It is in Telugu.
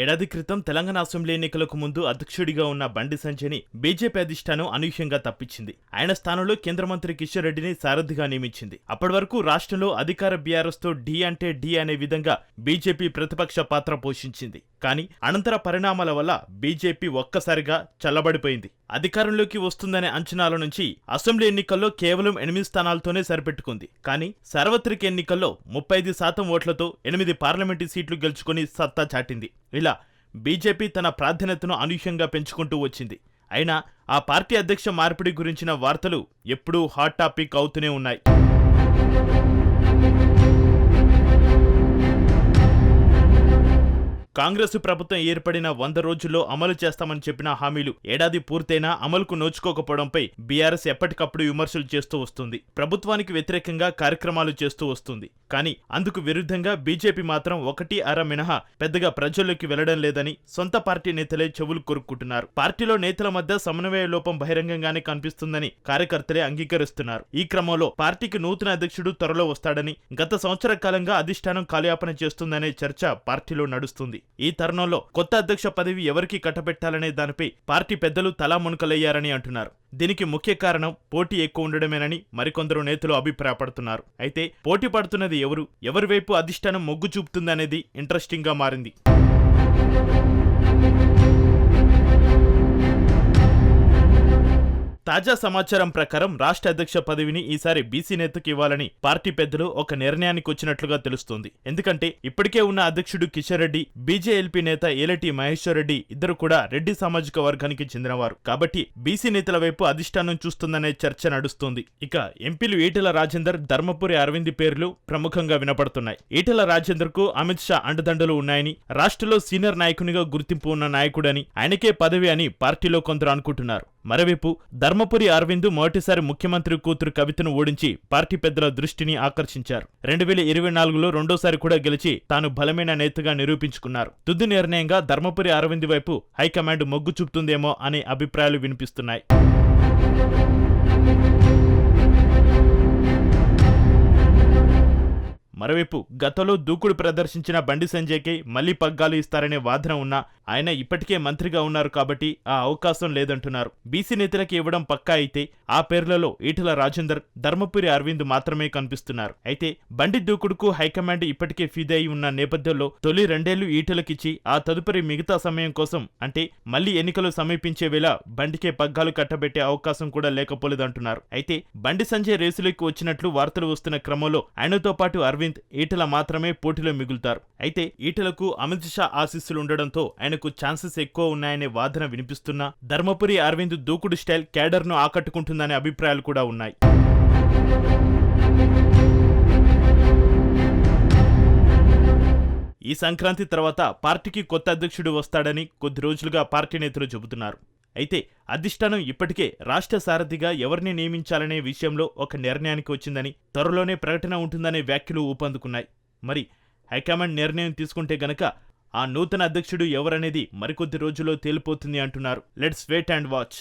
ఏడాది క్రితం తెలంగాణ అసెంబ్లీ ఎన్నికలకు ముందు అధ్యక్షుడిగా ఉన్న బండి సంజయ్ని బీజేపీ అధిష్టానం అనూహ్యంగా తప్పించింది. ఆయన స్థానంలో కేంద్ర మంత్రి కిషన్ రెడ్డిని సారథిగా నియమించింది. అప్పటి వరకు రాష్ట్రంలో అధికార బీఆర్ఎస్ తో ఢీ అంటే ఢీ అనే విధంగా బీజేపీ ప్రతిపక్ష పాత్ర పోషించింది. కానీ అనంతర పరిణామాల వల్ల బీజేపీ ఒక్కసారిగా చల్లబడిపోయింది. అధికారంలోకి వస్తుందనే అంచనాల నుంచి అసెంబ్లీ ఎన్నికల్లో కేవలం 8 స్థానాలతోనే సరిపెట్టుకుంది. కానీ సార్వత్రిక ఎన్నికల్లో 35% ఓట్లతో 8 పార్లమెంటు సీట్లు గెలుచుకుని సత్తా చాటింది. ఇలా బీజేపీ తన ప్రాధాన్యతను అనూహ్యంగా పెంచుకుంటూ వచ్చింది. అయినా ఆ పార్టీ అధ్యక్ష మార్పిడి గురించిన వార్తలు ఎప్పుడూ హాట్ టాపిక్ అవుతూనే ఉన్నాయి. కాంగ్రెస్ ప్రభుత్వం ఏర్పడిన 100 రోజుల్లో అమలు చేస్తామని చెప్పిన హామీలు ఏడాది పూర్తయినా అమలుకు నోచుకోకపోవడంపై బీఆర్ఎస్ ఎప్పటికప్పుడు విమర్శలు చేస్తూ వస్తుంది. ప్రభుత్వానికి వ్యతిరేకంగా కార్యక్రమాలు చేస్తూ వస్తుంది. కానీ అందుకు విరుద్ధంగా బీజేపీ మాత్రం ఒకటి అర మినహా పెద్దగా ప్రజల్లోకి వెళ్లడం లేదని సొంత పార్టీ నేతలే చెవులు కొరుక్కుంటున్నారు. పార్టీలో నేతల మధ్య సమన్వయ లోపం బహిరంగంగానే కనిపిస్తుందని కార్యకర్తలే అంగీకరిస్తున్నారు. ఈ క్రమంలో పార్టీకి నూతన అధ్యక్షుడు త్వరలో వస్తాడని, గత సంవత్సర కాలంగా అధిష్టానం కాలయాపన చేస్తుందనే చర్చ పార్టీలో నడుస్తుంది. ఈ తరుణంలో కొత్త అధ్యక్ష పదవి ఎవరికి కట్టబెట్టాలనే దానిపై పార్టీ పెద్దలు తలా మునకలయ్యారని అంటున్నారు. దీనికి ముఖ్య కారణం పోటీ ఎక్కువ ఉండడమేనని మరికొందరు నేతలు అభిప్రాయపడుతున్నారు. అయితే పోటీ పడుతున్నది ఎవరి వైపు అధిష్టానం మొగ్గు చూపుతుందనేది ఇంట్రెస్టింగ్ గా మారింది. తాజా సమాచారం ప్రకారం రాష్ట్ర అధ్యక్ష పదవిని ఈసారి బీసీ నేతకు ఇవ్వాలని పార్టీ పెద్దలు ఒక నిర్ణయానికి వచ్చినట్లుగా తెలుస్తోంది. ఎందుకంటే ఇప్పటికే ఉన్న అధ్యక్షుడు కిషన్ రెడ్డి, బీజేఎల్పీ నేత ఏలటి మహేశ్వర్ రెడ్డి ఇద్దరు కూడా రెడ్డి సామాజిక వర్గానికి చెందినవారు. కాబట్టి బీసీ నేతల వైపు అధిష్టానం చూస్తుందనే చర్చ నడుస్తోంది. ఇక ఎంపీలు ఈటెల రాజేందర్, ధర్మపురి అరవింద్ పేర్లు ప్రముఖంగా వినపడుతున్నాయి. ఈటెల రాజేందర్ కు అమిత్ షా అండదండలు ఉన్నాయని, రాష్ట్రంలో సీనియర్ నాయకునిగా గుర్తింపు ఉన్న నాయకుడని, ఆయనకే పదవి అని పార్టీలో కొందరు అనుకుంటున్నారు. మరోవైపు ధర్మపురి అరవింద్ మొదటిసారి ముఖ్యమంత్రి కూతురు కవితను ఓడించి పార్టీ పెద్దల దృష్టిని ఆకర్షించారు. 2024లో రెండోసారి కూడా గెలిచి తాను బలమైన నేతగా నిరూపించుకున్నారు. తుది నిర్ణయంగా ధర్మపురి అరవింద్ వైపు హైకమాండ్ మొగ్గు చూపుతుందేమో అనే అభిప్రాయాలు వినిపిస్తున్నాయి. మరోవైపు గతంలో దూకుడు ప్రదర్శించిన బండి సంజయ్కి మళ్లీ పగ్గాలు ఇస్తారనే వాదన ఉన్నా ఆయన ఇప్పటికే మంత్రిగా ఉన్నారు కాబట్టి ఆ అవకాశం లేదంటున్నారు. బీసీ నేతలకు ఇవ్వడం పక్కా అయితే ఆ పేర్లలో ఈటెల రాజేందర్, ధర్మపురి అరవింద్ మాత్రమే కనిపిస్తున్నారు. అయితే బండి దూకుడుకు హైకమాండ్ ఇప్పటికే ఫిదై ఉన్న నేపథ్యంలో తొలి 2 ఏళ్లు ఈటెలకిచ్చి ఆ తదుపరి మిగతా సమయం కోసం అంటే మళ్లీ ఎన్నికలు సమీపించే వేళ బండికే పగ్గాలు కట్టబెట్టే అవకాశం కూడా లేకపోలేదంటున్నారు. అయితే బండి సంజయ్ రేసులోకి వచ్చినట్లు వార్తలు వస్తున్న క్రమంలో ఆయనతో పాటు అరవింద్, ఈటెల మాత్రమే పోటీలో మిగులుతారు. అయితే ఈటెలకు అమిత్ షా ఆశీస్సులు ఉండడంతో ఆయనకు ఛాన్సెస్ ఎక్కువ ఉన్నాయనే వాదన వినిపిస్తున్నా ధర్మపురి అరవింద్ దూకుడు స్టైల్ క్యాడర్ ను ఆకట్టుకుంటుందనే అభిప్రాయాలు కూడా ఉన్నాయి. ఈ సంక్రాంతి తర్వాత పార్టీకి కొత్త అధ్యక్షుడు వస్తాడని కొద్ది రోజులుగా పార్టీ నేతలు చెబుతున్నారు. అయితే అధిష్టానం ఇప్పటికే రాష్ట్ర సారథిగా ఎవరిని నియమించాలనే విషయంలో ఒక నిర్ణయానికి వచ్చిందని, త్వరలోనే ప్రకటన ఉంటుందనే వ్యాఖ్యలు ఊపందుకున్నాయి. మరి హైకమాండ్ నిర్ణయం తీసుకుంటే గనక ఆ నూతన అధ్యక్షుడు ఎవరనేది మరికొద్ది రోజుల్లో తేలిపోతుంది అంటున్నారు. Let's wait and watch.